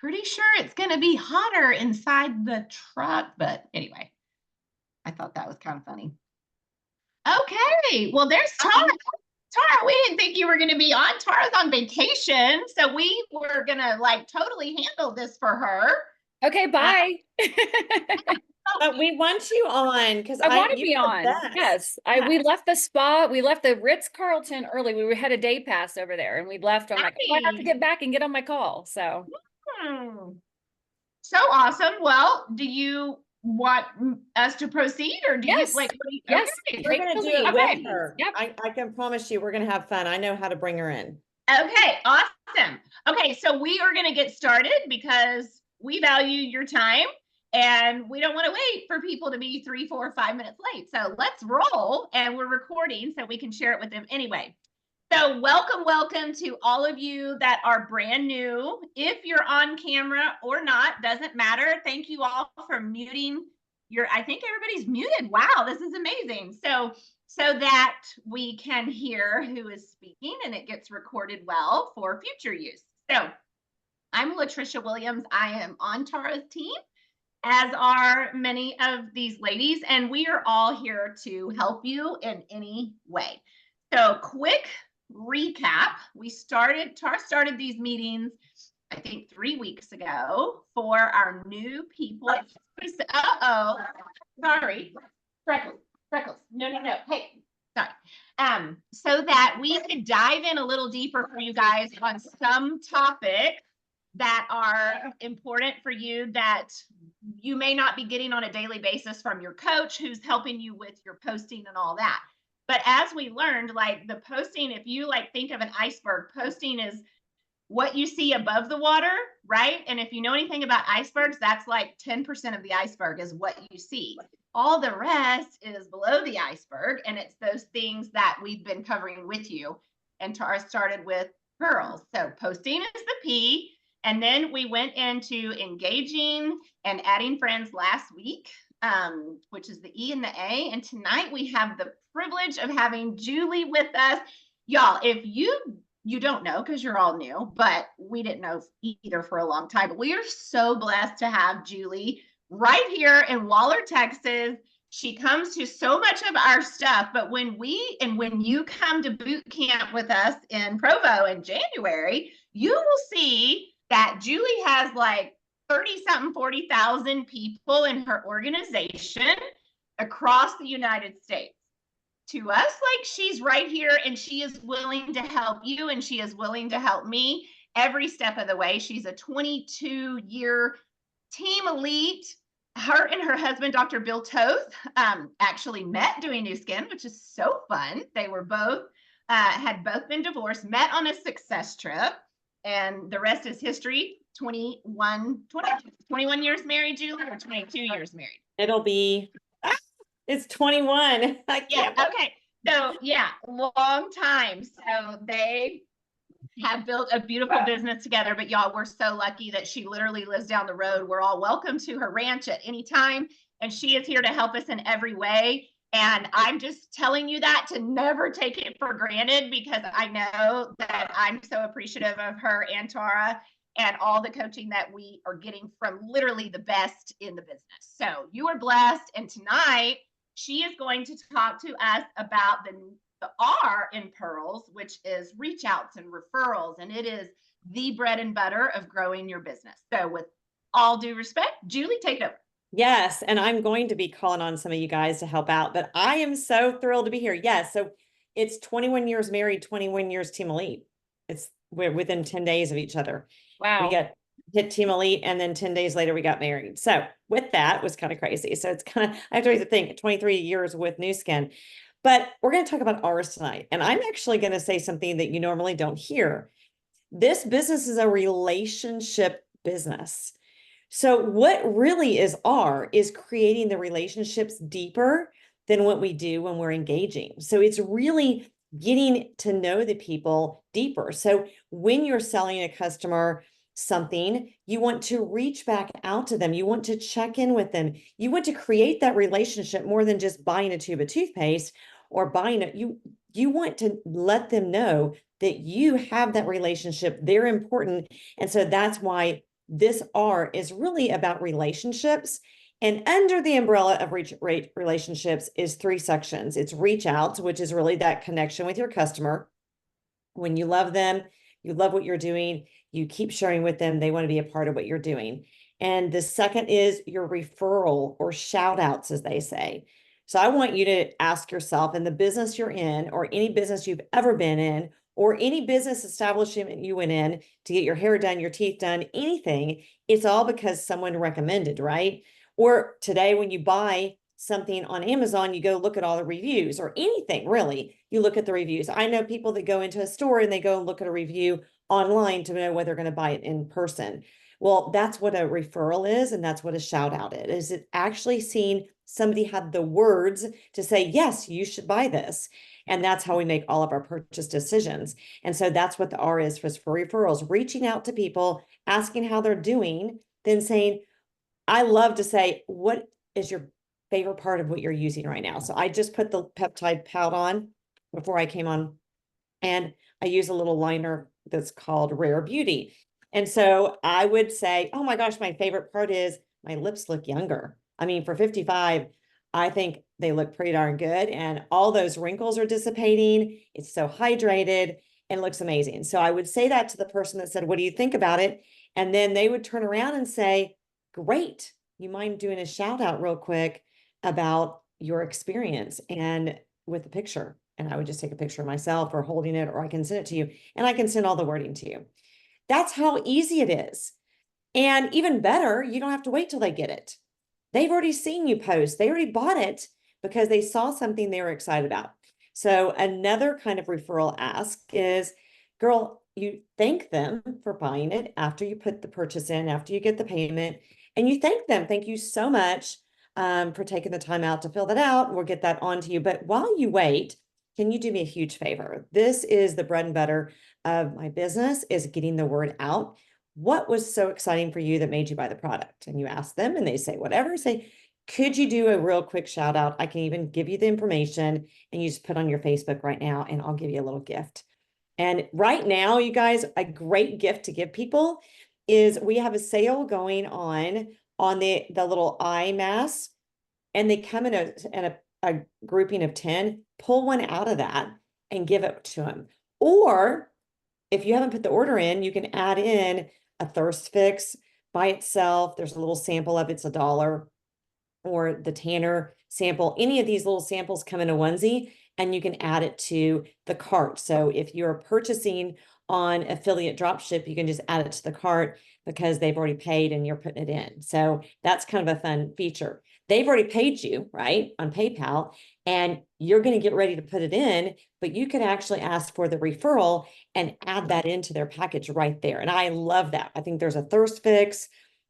pretty sure it's going to be hotter inside the truck. But anyway, I thought that was kind of funny. Okay, well, there's Tara. Tara, we didn't think you were going to be on. Tara's on vacation, so we were going to like totally handle this for her. Okay, bye. But we want you on because I want to be on. Yes. We left the spa. We left the Ritz-Carlton early. We had a day pass over there and we left. I'm like, oh, I have to get back and get on my call. So so awesome. Well, do you want us to proceed or do yes. you like yes, okay. We're gonna do it with her. Yep. I can promise you we're gonna have fun. I know how to bring her in. Okay, awesome. Okay, so we are gonna get started because we value your time and we don't want to wait for people to be 3, 4, 5 minutes late. So let's roll, and we're recording so we can share it with them anyway. So welcome to all of you that are brand new. If you're on camera or not, doesn't matter. Thank you all for muting I think everybody's muted. Wow, this is amazing. So that we can hear who is speaking and it gets recorded well for future use. So I'm Latricia Williams. I am on Tara's team, as are many of these ladies, and we are all here to help you in any way. So quick recap. Tara started these meetings, I think 3 weeks ago for our new people. Uh-oh, sorry, Freckles. No. Hey, sorry. So that we could dive in a little deeper for you guys on some topics that are important for you that you may not be getting on a daily basis from your coach who's helping you with your posting and all that. But as we learned, like the posting, if you like think of an iceberg, posting is what you see above the water, right? And if you know anything about icebergs, that's like 10% of the iceberg is what you see. All the rest is below the iceberg, and it's those things that we've been covering with you. And Tara started with referrals. So posting is the P, and then we went into engaging and adding friends last week, which is the E and the A. And tonight we have the privilege of having Julie with us. Y'all, if you don't know because you're all new, but we didn't know either for a long time. But we are so blessed to have Julie right here in Waller, Texas. She comes to so much of our stuff, but when you come to boot camp with us in Provo in January, you will see that Julie has like 30-something, 40,000 people in her organization across the United States. To us, like she's right here and she is willing to help you and she is willing to help me every step of the way. She's a 22-year team elite. Her and her husband, Dr. Bill Toth, actually met doing Nu Skin, which is so fun. They were both, had both been divorced, met on a success trip, and the rest is history. 21 years married, Julie, or 22 years married? It's 21. Yeah. Okay. So yeah, long time. So they have built a beautiful business together, but y'all, we're so lucky that she literally lives down the road. We're all welcome to her ranch at any time. And she is here to help us in every way. And I'm just telling you that to never take it for granted, because I know that I'm so appreciative of her and Tara and all the coaching that we are getting from literally the best in the business. So you are blessed. And tonight, she is going to talk to us about the R in Pearls, which is reach outs and referrals. And it is the bread and butter of growing your business. So with all due respect, Julie, take it over. Yes. And I'm going to be calling on some of you guys to help out, but I am so thrilled to be here. Yes. So it's 21 years married, 21 years team elite. We're within 10 days of each other. Wow. We got hit team elite, and then 10 days later we got married. So with that, it was kind of crazy. So it's kind of, I have to think 23 years with Nu Skin, but we're going to talk about ours tonight. And I'm actually going to say something that you normally don't hear. This business is a relationship business. So what really is creating the relationships deeper than what we do when we're engaging. So it's really getting to know the people deeper. So when you're selling a customer something, you want to reach back out to them. You want to check in with them. You want to create that relationship more than just buying a tube of toothpaste or buying it. You want to let them know that you have that relationship. They're important. And so that's why this R is really about relationships. And under the umbrella of relationships is 3 sections. It's reach out, which is really that connection with your customer. When you love them, you love what you're doing, you keep sharing with them, they want to be a part of what you're doing. And the second is your referral or shout outs, as they say. So I want you to ask yourself, in the business you're in, or any business you've ever been in, or any business establishment you went in to get your hair done, your teeth done, anything, it's all because someone recommended, right? Or today, when you buy something on Amazon, you go look at all the reviews, or anything really, you look at the reviews. I know people that go into a store and they go and look at a review online to know whether they're going to buy it in person. Well, that's what a referral is, and that's what a shout out is. It actually seeing somebody had the words to say, yes, you should buy this. And that's how we make all of our purchase decisions. And so that's what the R is for referrals, reaching out to people, asking how they're doing, then saying, I love to say, what is your favorite part of what you're using right now? So I just put the peptide pout on before I came on, and I use a little liner that's called Rare Beauty. And so I would say, oh my gosh, my favorite part is my lips look younger. I mean, for 55, I think they look pretty darn good. And all those wrinkles are dissipating. It's so hydrated and looks amazing. So I would say that to the person that said, what do you think about it? And then they would turn around and say, great. You mind doing a shout out real quick about your experience and with the picture? And I would just take a picture of myself or holding it, or I can send it to you, and I can send all the wording to you. That's how easy it is. And even better, you don't have to wait till they get it. They've already seen you post. They already bought it because they saw something they were excited about. So another kind of referral ask is, girl, you thank them for buying it after you put the purchase in, after you get the payment, and you thank them. Thank you so much for taking the time out to fill that out. We'll get that on to you. But while you wait, can you do me a huge favor? This is the bread and butter of my business, is getting the word out. What was so exciting for you that made you buy the product? And you ask them and they say, whatever. Say, could you do a real quick shout out? I can even give you the information and you just put on your Facebook right now, and I'll give you a little gift. And right now, you guys, a great gift to give people is we have a sale going on the little eye masks, and they come in a grouping of 10. Pull one out of that and give it to them. Or if you haven't put the order in, you can add in a thirst fix by itself. There's a little sample of it's $1, or the tanner sample. Any of these little samples come in a onesie, and you can add it to the cart. So if you're purchasing on affiliate dropship, you can just add it to the cart because they've already paid and you're putting it in. So that's kind of a fun feature. They've already paid you, right, on PayPal, and you're going to get ready to put it in, but you can actually ask for the referral and add that into their package right there. And I love that. I think there's a thirst fix,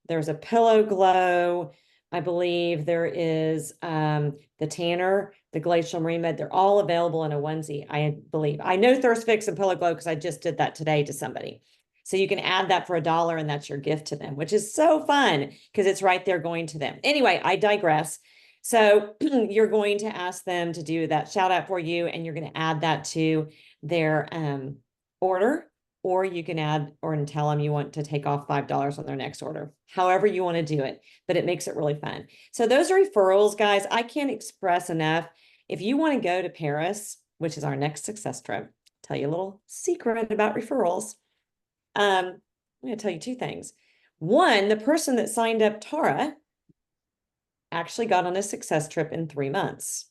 there's a pillow glow, I believe there is the tanner, the glacial marine med. They're all available in a onesie, I believe. I know thirst fix and pillow glow because I just did that today to somebody. So you can add that for $1, and that's your gift to them, which is so fun because it's right there going to them. Anyway, I digress. So you're going to ask them to do that shout out for you, and you're going to add that to their order, or you can add and tell them you want to take off $5 on their next order, however you want to do it, but it makes it really fun. So those are referrals, guys. I can't express enough. If you want to go to Paris, which is our next success trip, tell you a little secret about referrals. I'm going to tell you 2 things. One, the person that signed up, Tara, actually got on a success trip in 3 months.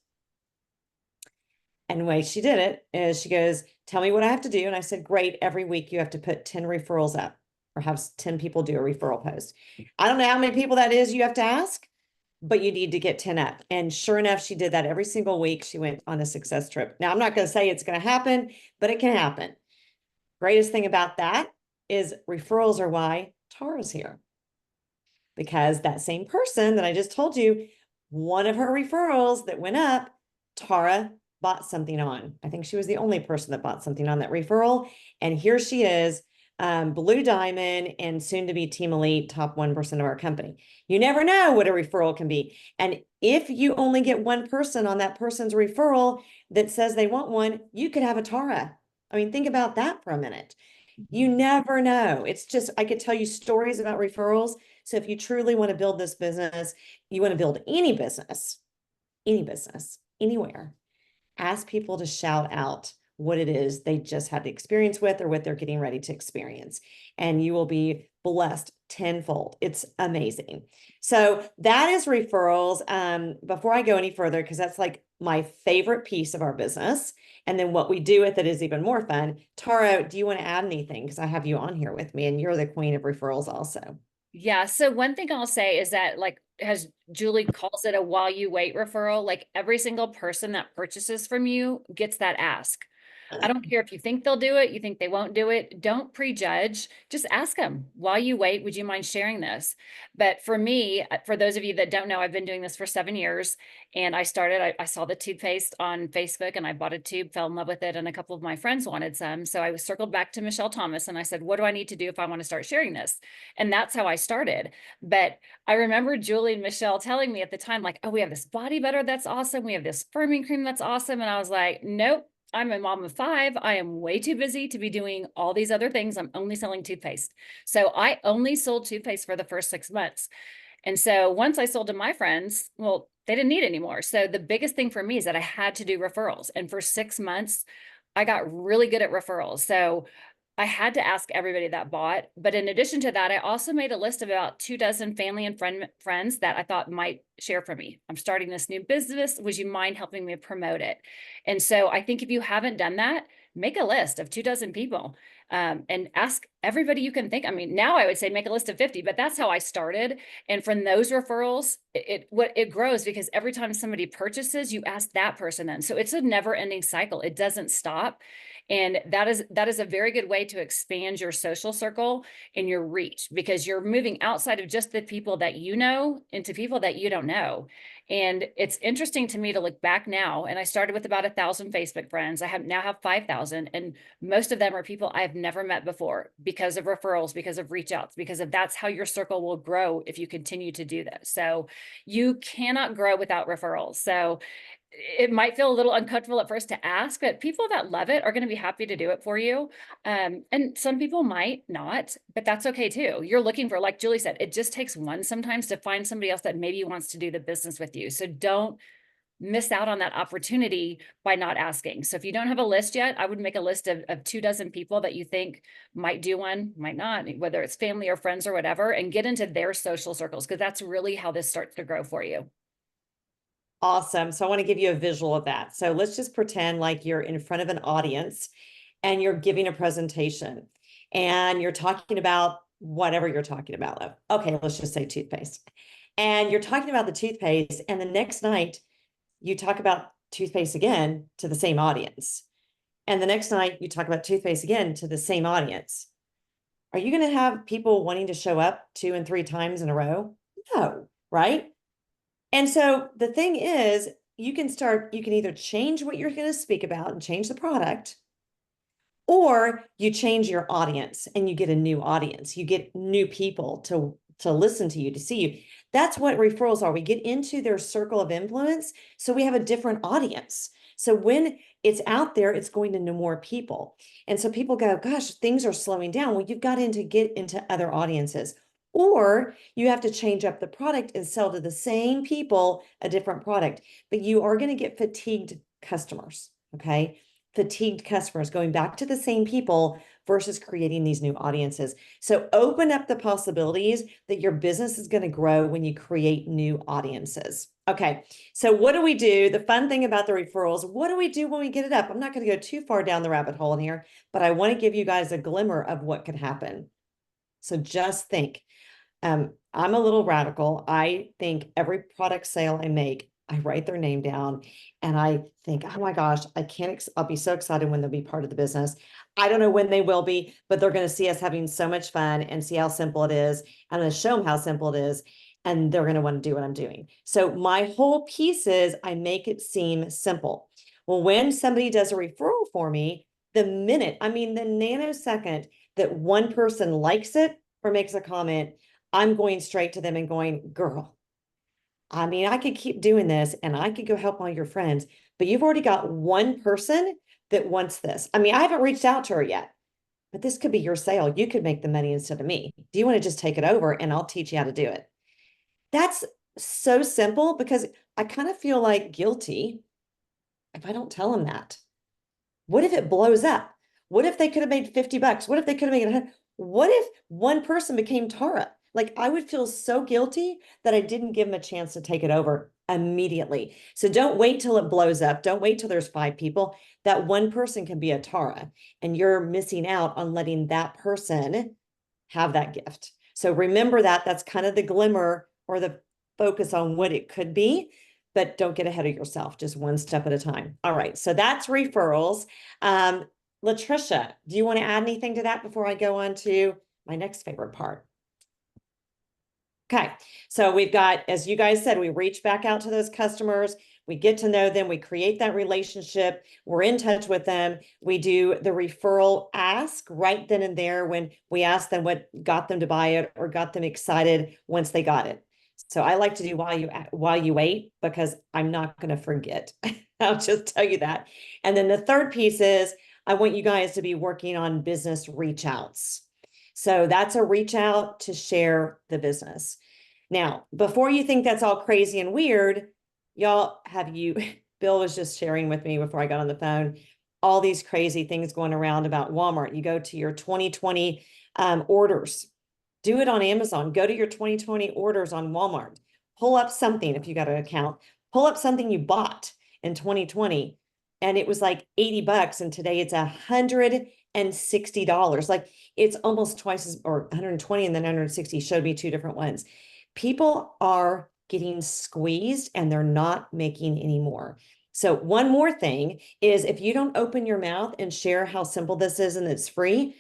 And the way she did it is she goes, tell me what I have to do. And I said, great. Every week you have to put 10 referrals up, or have 10 people do a referral post. I don't know how many people that is you have to ask, but you need to get 10 up. And sure enough, she did that every single week. She went on a success trip. Now, I'm not going to say it's going to happen, but it can happen. Greatest thing about that is referrals are why Tara's here. Because that same person that I just told you, one of her referrals that went up, Tara bought something on. I think she was the only person that bought something on that referral. And here she is, Blue Diamond and soon to be Team Elite, top 1% of our company. You never know what a referral can be. And if you only get one person on that person's referral that says they want one, you could have a Tara. I mean, think about that for a minute. You never know. It's just, I could tell you stories about referrals. So if you truly want to build this business, you want to build any business, anywhere, ask people to shout out what it is they just had the experience with or what they're getting ready to experience. And you will be blessed tenfold. It's amazing. So that is referrals. Before I go any further, because that's like my favorite piece of our business. And then what we do with it is even more fun. Tara, do you want to add anything? Because I have you on here with me and you're the queen of referrals also. Yeah. So one thing I'll say is that, like, as Julie calls it, a while you wait referral, like every single person that purchases from you gets that ask. I don't care if you think they'll do it, you think they won't do it. Don't prejudge. Just ask them, while you wait, would you mind sharing this? But for me, for those of you that don't know, I've been doing this for 7 years. And I saw the toothpaste on Facebook and I bought a tube, fell in love with it. And a couple of my friends wanted some. So I was circled back to Michelle Thomas and I said, what do I need to do if I want to start sharing this? And that's how I started. But I remember Julie and Michelle telling me at the time, like, oh, we have this body butter that's awesome. We have this firming cream that's awesome. And I was like, nope. I'm a mom of 5. I am way too busy to be doing all these other things. I'm only selling toothpaste. So I only sold toothpaste for the first 6 months. And so once I sold to my friends, well, they didn't need anymore. So the biggest thing for me is that I had to do referrals. And for 6 months, I got really good at referrals. So I had to ask everybody that bought. But in addition to that, I also made a list of about 24 family and friends that I thought might share from me. I'm starting this new business. Would you mind helping me promote it? And so I think if you haven't done that, make a list of 24 people and ask everybody you can think. I mean, now I would say make a list of 50, but that's how I started. And from those referrals, it grows because every time somebody purchases, you ask that person then. So it's a never ending cycle. It doesn't stop. And that is a very good way to expand your social circle and your reach, because you're moving outside of just the people that you know into people that you don't know. And it's interesting to me to look back now. And I started with about 1,000 Facebook friends. I now have 5,000, and most of them are people I've never met before because of referrals, because of reach outs, because of that's how your circle will grow if you continue to do this. So you cannot grow without referrals. So it might feel a little uncomfortable at first to ask, but people that love it are going to be happy to do it for you. And some people might not, but that's okay too. You're looking for, like Julie said, it just takes one sometimes to find somebody else that maybe wants to do the business with you. So don't miss out on that opportunity by not asking. So if you don't have a list yet, I would make a list of 24 people that you think might do one, might not, whether it's family or friends or whatever, and get into their social circles, because that's really how this starts to grow for you. Awesome. So I want to give you a visual of that. So let's just pretend like you're in front of an audience and you're giving a presentation and you're talking about whatever you're talking about. Okay, let's just say toothpaste. And you're talking about the toothpaste, and the next night you talk about toothpaste again to the same audience. And the next night you talk about toothpaste again to the same audience. Are you going to have people wanting to show up 2 and 3 times in a row? No, right? And so the thing is, you can either change what you're going to speak about and change the product, or you change your audience and you get a new audience. You get new people to listen to you, to see you. That's what referrals are. We get into their circle of influence, so we have a different audience. So when it's out there, it's going to know more people. And so people go, gosh, things are slowing down. Well, you've got to get into other audiences. Or you have to change up the product and sell to the same people a different product. But you are going to get fatigued customers, okay? Fatigued customers going back to the same people versus creating these new audiences. So open up the possibilities that your business is going to grow when you create new audiences. Okay, so what do we do? The fun thing about the referrals, what do we do when we get it up? I'm not going to go too far down the rabbit hole in here, but I want to give you guys a glimmer of what could happen. So just think. I'm a little radical. I think every product sale I make, I write their name down and I think, oh my gosh, I'll be so excited when they'll be part of the business. I don't know when they will be, but they're going to see us having so much fun and see how simple it is. I'm going to show them how simple it is, and they're going to want to do what I'm doing. So my whole piece is I make it seem simple. Well, when somebody does a referral for me, the nanosecond that one person likes it or makes a comment, I'm going straight to them and going, girl, I mean, I could keep doing this and I could go help all your friends, but you've already got one person that wants this. I mean, I haven't reached out to her yet. but this could be your sale. You could make the money instead of me. Do you want to just take it over and I'll teach you how to do it? That's so simple because I kind of feel like guilty if I don't tell them that. What if it blows up? What if they could have made 50 bucks? What if they could have made 100? What if one person became Tara? Like I would feel so guilty that I didn't give them a chance to take it over immediately. So don't wait till it blows up. Don't wait till there's 5 people. That one person can be a Tara, and you're missing out on letting that person have that gift. So remember that that's kind of the glimmer or the focus on what it could be, but don't get ahead of yourself, just one step at a time. All right, so that's referrals. Latricia, do you want to add anything to that before I go on to my next favorite part? Okay, so we've got, as you guys said, we reach back out to those customers, we get to know them, we create that relationship, we're in touch with them, we do the referral ask right then and there when we ask them what got them to buy it or got them excited once they got it. So I like to do while you wait because I'm not going to forget. I'll just tell you that. And then the third piece is I want you guys to be working on business reach outs. So that's a reach out to share the business. Now, before you think that's all crazy and weird, y'all Bill was just sharing with me before I got on the phone, all these crazy things going around about Walmart. You go to your 2020 orders, do it on Amazon, go to your 2020 orders on Walmart, pull up something if you got an account, pull up something you bought in 2020 and it was like 80 bucks and today it's $160. Like it's almost twice as, or 120 and then 160 showed me 2 different ones. People are getting squeezed and they're not making any more. So one more thing is if you don't open your mouth and share how simple this is and it's free,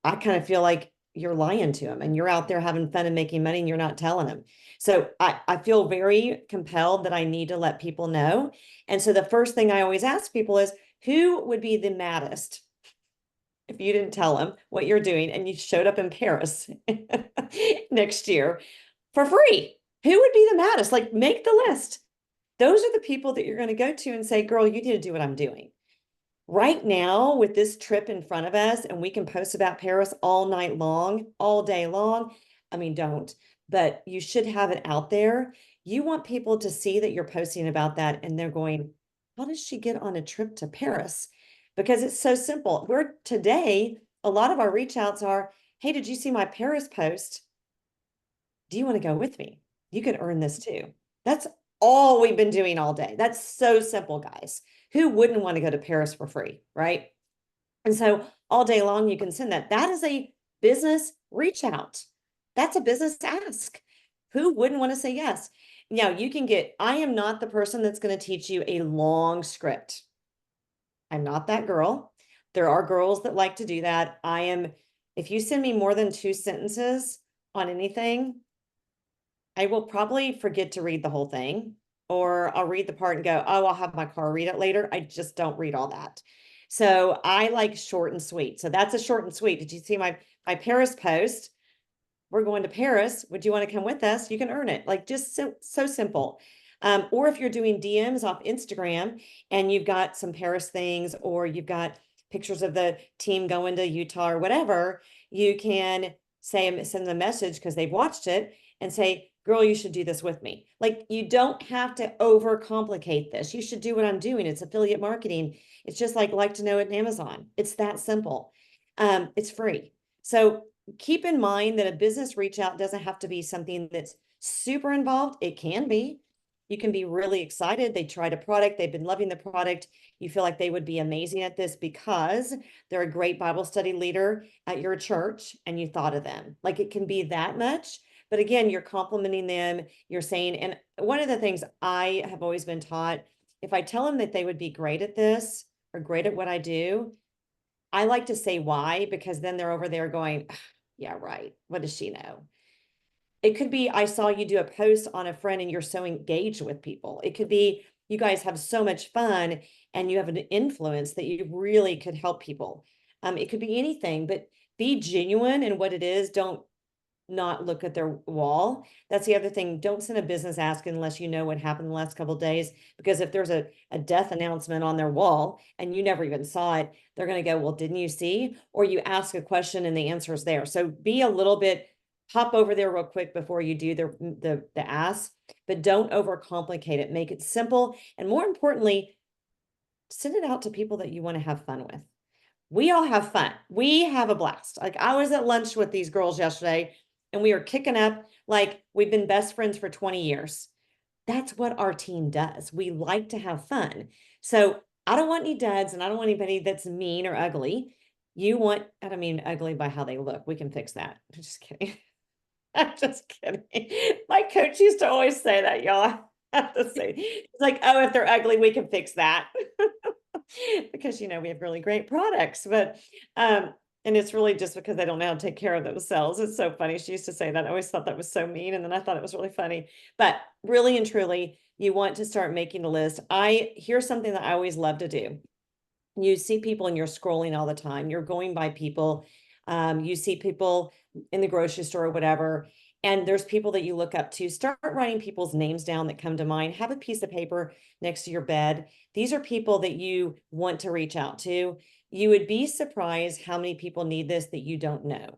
I kind of feel like you're lying to them and you're out there having fun and making money and you're not telling them. So I feel very compelled that I need to let people know. And so the first thing I always ask people is, who would be the maddest if you didn't tell them what you're doing and you showed up in Paris next year for free? Who would be the maddest? Like, make the list. Those are the people that you're going to go to and say, girl, you need to do what I'm doing. Right now, with this trip in front of us, and we can post about Paris all night long, all day long. I mean, don't, but you should have it out there. You want people to see that you're posting about that and they're going, how does she get on a trip to Paris? Because it's so simple. Today, a lot of our reach outs are, hey, did you see my Paris post? Do you want to go with me? You can earn this too. That's all we've been doing all day. That's so simple, guys. Who wouldn't want to go to Paris for free, right? And so all day long, you can send that. That is a business reach out. That's a business ask. Who wouldn't want to say yes? Now you can I am not the person that's going to teach you a long script. I'm not that girl. There are girls that like to do that. If you send me more than 2 sentences on anything, I will probably forget to read the whole thing, or I'll read the part and go, oh, I'll have my car read it later. I just don't read all that. So I like short and sweet. So that's a short and sweet. Did you see my Paris post? We're going to Paris. Would you want to come with us? You can earn it. Like just so simple. Or if you're doing DMs off Instagram and you've got some Paris things, or you've got pictures of the team going to Utah or whatever, you can send them a message because they've watched it and say, girl, you should do this with me. Like, you don't have to overcomplicate this. You should do what I'm doing. It's affiliate marketing. It's just like to know it in Amazon. It's that simple. It's free. So keep in mind that a business reach out doesn't have to be something that's super involved. It can be. You can be really excited. They tried a product. They've been loving the product. You feel like they would be amazing at this because they're a great Bible study leader at your church and you thought of them. Like, it can be that much. But again, you're complimenting them. You're saying, and one of the things I have always been taught, if I tell them that they would be great at this or great at what I do, I like to say why, because then they're over there going, yeah, right. What does she know? It could be, I saw you do a post on a friend and you're so engaged with people. It could be, you guys have so much fun and you have an influence that you really could help people. It could be anything, but be genuine in what it is. Don't not look at their wall. That's the other thing. Don't send a business ask unless you know what happened the last couple of days, because if there's a death announcement on their wall and you never even saw it, they're going to go, well, didn't you see? Or you ask a question and the answer is there. So be a little bit, hop over there real quick before you do the ask, but don't overcomplicate it. Make it simple. And more importantly, send it out to people that you want to have fun with. We all have fun. We have a blast. Like, I was at lunch with these girls yesterday and we are kicking up like we've been best friends for 20 years. That's what our team does. We like to have fun. So I don't want any duds and I don't want anybody that's mean or ugly. I don't mean ugly by how they look. We can fix that. I'm just kidding. I'm just kidding. My coach used to always say that, y'all. I have to say, it's like, oh, if they're ugly, we can fix that. Because, we have really great products, but, and it's really just because they don't know how to take care of themselves. It's so funny. She used to say that. I always thought that was so mean. And then I thought it was really funny, but really and truly, you want to start making a list. Here's something that I always love to do. You see people and you're scrolling all the time. You're going by people. You see people in the grocery store or whatever. And there's people that you look up to. Start writing people's names down that come to mind. Have a piece of paper next to your bed. These are people that you want to reach out to. You would be surprised how many people need this that you don't know.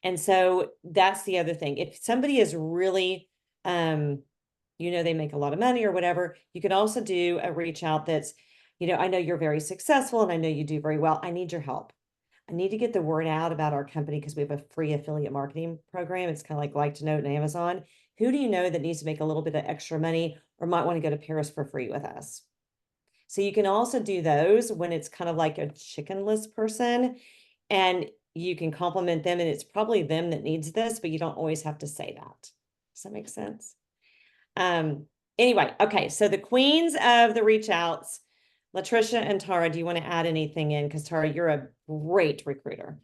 And so that's the other thing. If somebody is really, they make a lot of money or whatever, you can also do a reach out that's, I know you're very successful and I know you do very well. I need your help. I need to get the word out about our company because we have a free affiliate marketing program. It's kind of like to know it in Amazon. Who do you know that needs to make a little bit of extra money or might want to go to Paris for free with us? So you can also do those when it's kind of like a chicken list person and you can compliment them and it's probably them that needs this, but you don't always have to say that. Does that make sense? Anyway, okay. So the queens of the reach outs, Latricia and Tara, do you want to add anything in? Because Tara, you're a great recruiter.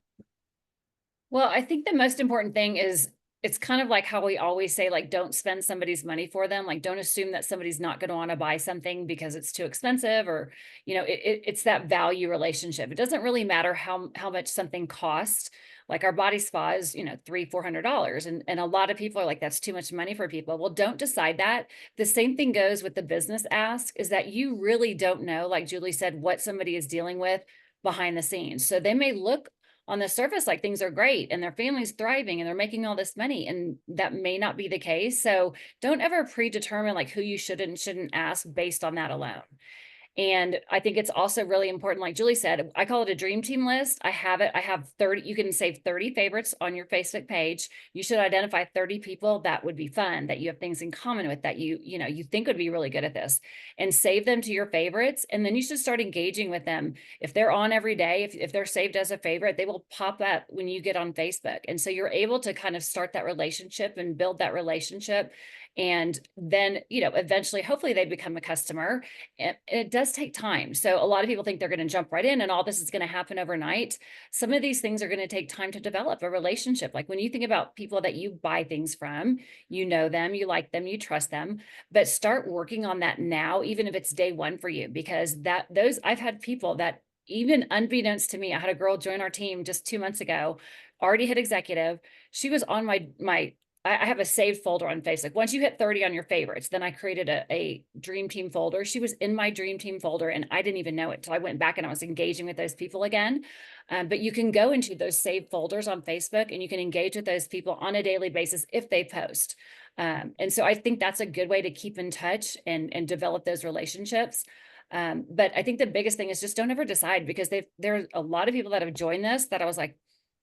Well, I think the most important thing is it's kind of like how we always say, like, don't spend somebody's money for them. Like, don't assume that somebody's not going to want to buy something because it's too expensive or, it's that value relationship. It doesn't really matter how much something costs. Like our body spa is, $300-400. And a lot of people are like, that's too much money for people. Well, don't decide that. The same thing goes with the business ask, is that you really don't know, like Julie said, what somebody is dealing with behind the scenes. So they may look on the surface like things are great and their family's thriving and they're making all this money, and that may not be the case. So don't ever predetermine like who you should and shouldn't ask based on that alone. And I think it's also really important, like Julie said, I call it a dream team list. I have 30, you can save 30 favorites on your Facebook page. You should identify 30 people that would be fun, that you have things in common with, that you think would be really good at this, and save them to your favorites. And then you should start engaging with them. If they're on every day, if they're saved as a favorite, they will pop up when you get on Facebook. And so you're able to kind of start that relationship and build that relationship. And then, eventually, hopefully they become a customer. And it does take time. So a lot of people think they're going to jump right in and all this is going to happen overnight. Some of these things are going to take time to develop a relationship. Like when you think about people that you buy things from, you know them, you like them, you trust them, but start working on that now, even if it's day one for you, because I've had people that, even unbeknownst to me, I had a girl join our team just 2 months ago, already hit executive. She was on I have a saved folder on Facebook. Once you hit 30 on your favorites, then I created a dream team folder. She was in my dream team folder and I didn't even know it. So I went back and I was engaging with those people again. But you can go into those saved folders on Facebook and you can engage with those people on a daily basis if they post. And so I think that's a good way to keep in touch and develop those relationships. But I think the biggest thing is just don't ever decide, because there's a lot of people that have joined this that I was like,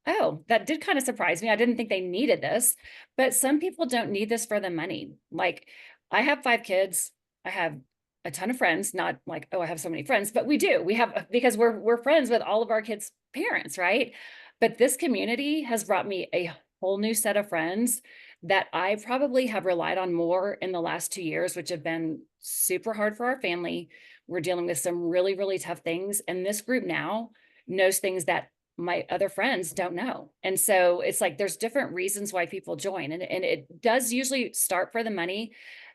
oh, that did kind of surprise me. I didn't think they needed this, but some people don't need this for the money. Like I have 5 kids. I have a ton of friends, not like, oh, I have so many friends, but we do. We have, because we're friends with all of our kids' parents, right? But this community has brought me a whole new set of friends that I probably have relied on more in the last 2 years, which have been super hard for our family. We're dealing with some really, really tough things. And this group now knows things that my other friends don't know. And so it's like, there's different reasons why people join. And it does usually start for the money,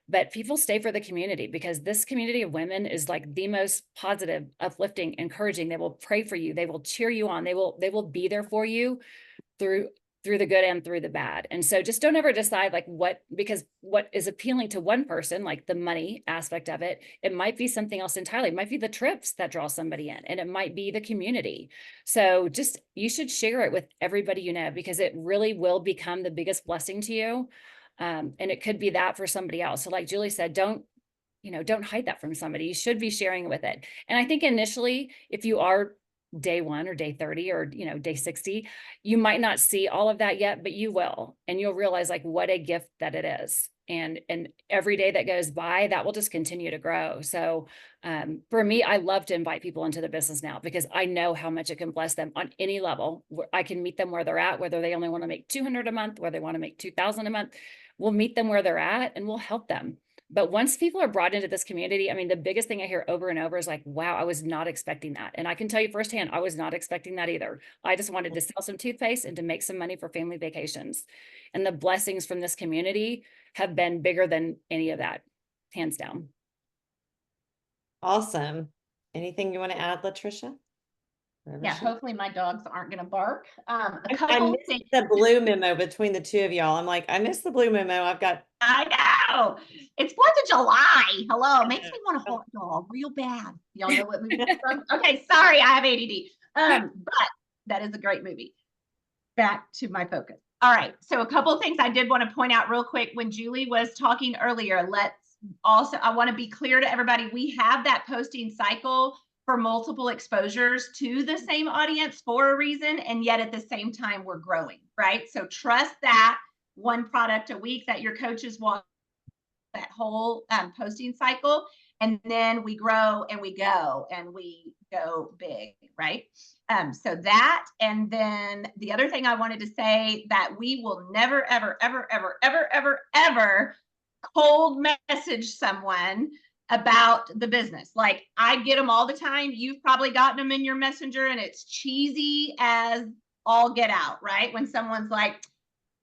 but people stay for the community, because this community of women is like the most positive, uplifting, encouraging. They will pray for you. They will cheer you on. They will be there for you through through the good and through the bad. And so just don't ever decide like because what is appealing to one person, like the money aspect of it, it might be something else entirely. It might be the trips that draw somebody in, and it might be the community. So just, you should share it with everybody you know, because it really will become the biggest blessing to you. And it could be that for somebody else. So like Julie said, don't hide that from somebody. You should be sharing with it. And I think initially, if you are day 1 or day 30 or day 60, you might not see all of that yet, but you will, and you'll realize like what a gift that it is. And every day that goes by, that will just continue to grow. So for me, I love to invite people into the business now, because I know how much it can bless them on any level. I can meet them where they're at, whether they only want to make 200 a month, whether they want to make 2,000 a month. We'll meet them where they're at and we'll help them. But once people are brought into this community, I mean, the biggest thing I hear over and over is like, wow, I was not expecting that. And I can tell you firsthand, I was not expecting that either. I just wanted to sell some toothpaste and to make some money for family vacations. And the blessings from this community have been bigger than any of that, hands down. Awesome. Anything you want to add, Latricia? Yeah, hopefully my dogs aren't going to bark. A I couple missed things. the blue memo between the two of y'all. I'm like, I missed the blue memo. I know. It's 4th of July. Hello. Makes me want a hot dog real bad. Y'all know what movie that's from? Okay, sorry, I have ADD. But that is a great movie. Back to my focus. All right. So a couple of things I did want to point out real quick. When Julie was talking earlier, I want to be clear to everybody. We have that posting cycle for multiple exposures to the same audience for a reason. And yet at the same time, we're growing, right? So trust that one product a week that your coaches walk that whole posting cycle. And then we grow and we go big, right? So that, and then the other thing I wanted to say, that we will never, ever, ever, ever, ever, ever, ever cold message someone about the business. Like, I get them all the time. You've probably gotten them in your messenger, and it's cheesy as all get out, right? When someone's like,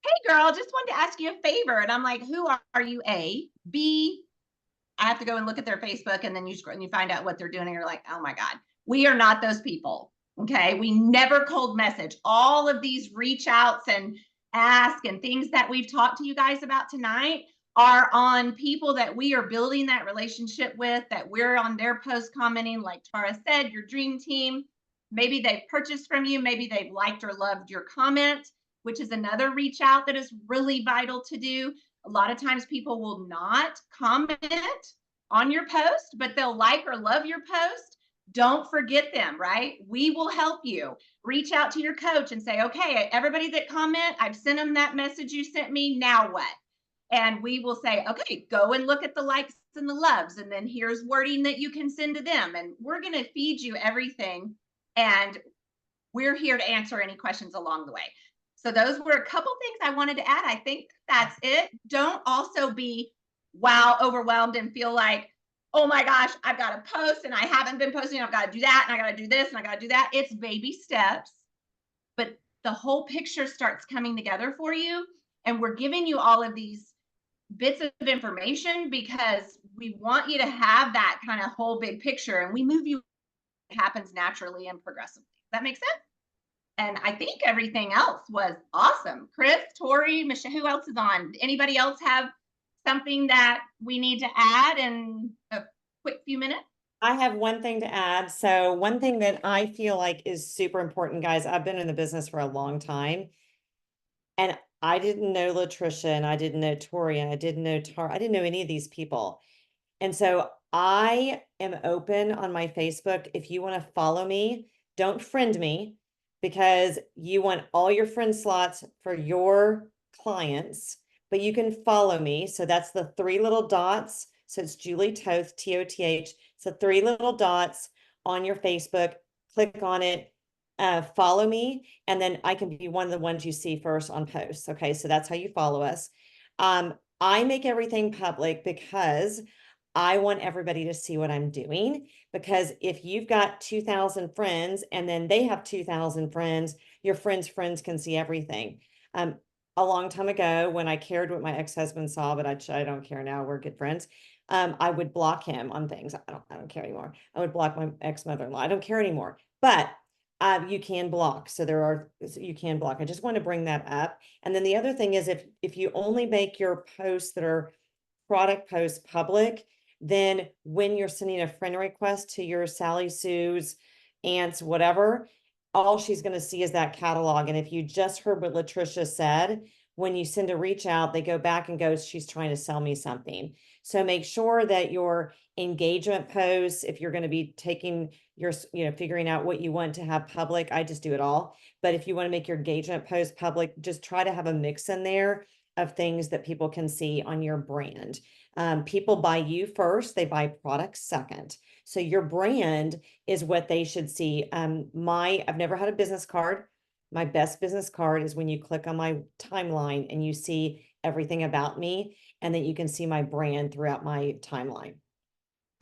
hey girl, just wanted to ask you a favor. And I'm like, who are you? A, B, I have to go and look at their Facebook, and then you scroll and you find out what they're doing, and you're like, oh my God, we are not those people. Okay. We never cold message. All of these reach outs and ask and things that we've talked to you guys about tonight are on people that we are building that relationship with, that we're on their post commenting, like Tara said, your dream team. Maybe they've purchased from you. Maybe they've liked or loved your comment, which is another reach out that is really vital to do. A lot of times people will not comment on your post, but they'll like or love your post. Don't forget them, right? We will help you. Reach out to your coach and say, okay, everybody that comment, I've sent them that message you sent me. Now what? And we will say, okay, go and look at the likes and the loves. And then here's wording that you can send to them. And we're going to feed you everything. And we're here to answer any questions along the way. So those were a couple things I wanted to add. I think that's it. Don't also be overwhelmed and feel like, oh my gosh, I've got to post and I haven't been posting. I've got to do that and I got to do this and I got to do that. It's baby steps, but the whole picture starts coming together for you. And we're giving you all of these bits of information because we want you to have that kind of whole big picture, and we move you. It happens naturally and progressively. Does that make sense? And I think everything else was awesome. Chris, Tori, Michelle, who else is on? Anybody else have something that we need to add in a quick few minutes? I have one thing to add. So one thing that I feel like is super important, guys, I've been in the business for a long time, and I didn't know Latricia, and I didn't know Tori, and I didn't know Tara. I didn't know any of these people. And so I am open on my Facebook. If you want to follow me, don't friend me, because you want all your friend slots for your clients, but you can follow me. So that's the 3 little dots. So it's Julie Toth, Toth. So 3 little dots on your Facebook. Click on it, follow me, and then I can be one of the ones you see first on posts. Okay, so that's how you follow us. I make everything public because I want everybody to see what I'm doing, because if you've got 2,000 friends and then they have 2,000 friends, your friends' friends can see everything. A long time ago, when I cared what my ex-husband saw, but I don't care now, we're good friends. I would block him on things. I don't care anymore. I would block my ex-mother-in-law. I don't care anymore. But You can block. So you can block. I just want to bring that up. And then the other thing is if you only make your posts that are product posts public, then when you're sending a friend request to your Sally Sue's, aunts, whatever, all she's going to see is that catalog. And if you just heard what Latricia said, when you send a reach out, they go back and go, she's trying to sell me something. So make sure that your engagement posts, if you're going to be taking your, figuring out what you want to have public, I just do it all. But if you want to make your engagement post public, just try to have a mix in there of things that people can see on your brand. People buy you first, they buy products second. So your brand is what they should see. I've never had a business card. My best business card is when you click on my timeline and you see everything about me, and then you can see my brand throughout my timeline.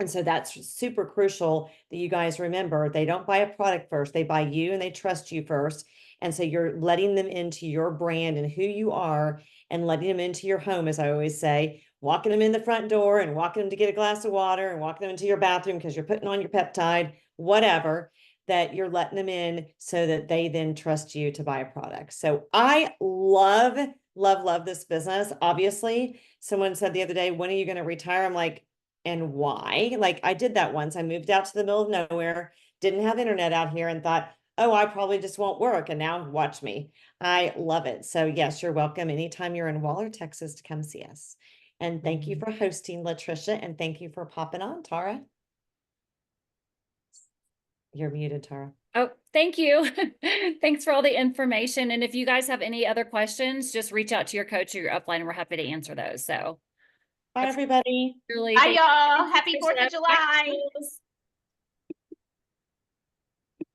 And so that's super crucial that you guys remember, they don't buy a product first, they buy you and they trust you first. And so you're letting them into your brand and who you are, and letting them into your home, as I always say, walking them in the front door and walking them to get a glass of water and walking them into your bathroom because you're putting on your peptide, whatever, that you're letting them in so that they then trust you to buy a product. So I love, love, love this business. Obviously, someone said the other day, when are you going to retire? I'm like, and why? Like, I did that once. I moved out to the middle of nowhere, didn't have internet out here, and thought, oh, I probably just won't work. And now watch me. I love it. So yes, you're welcome anytime you're in Waller, Texas, to come see us. And thank you for hosting, Latricia, and thank you for popping on, Tara. You're muted, Tara. Oh, thank you. Thanks for all the information. And if you guys have any other questions, just reach out to your coach or your upline, and we're happy to answer those. So Bye, everybody. really, Bye, y'all. Happy Thanks, 4th of Tricia. July. Bye, girls.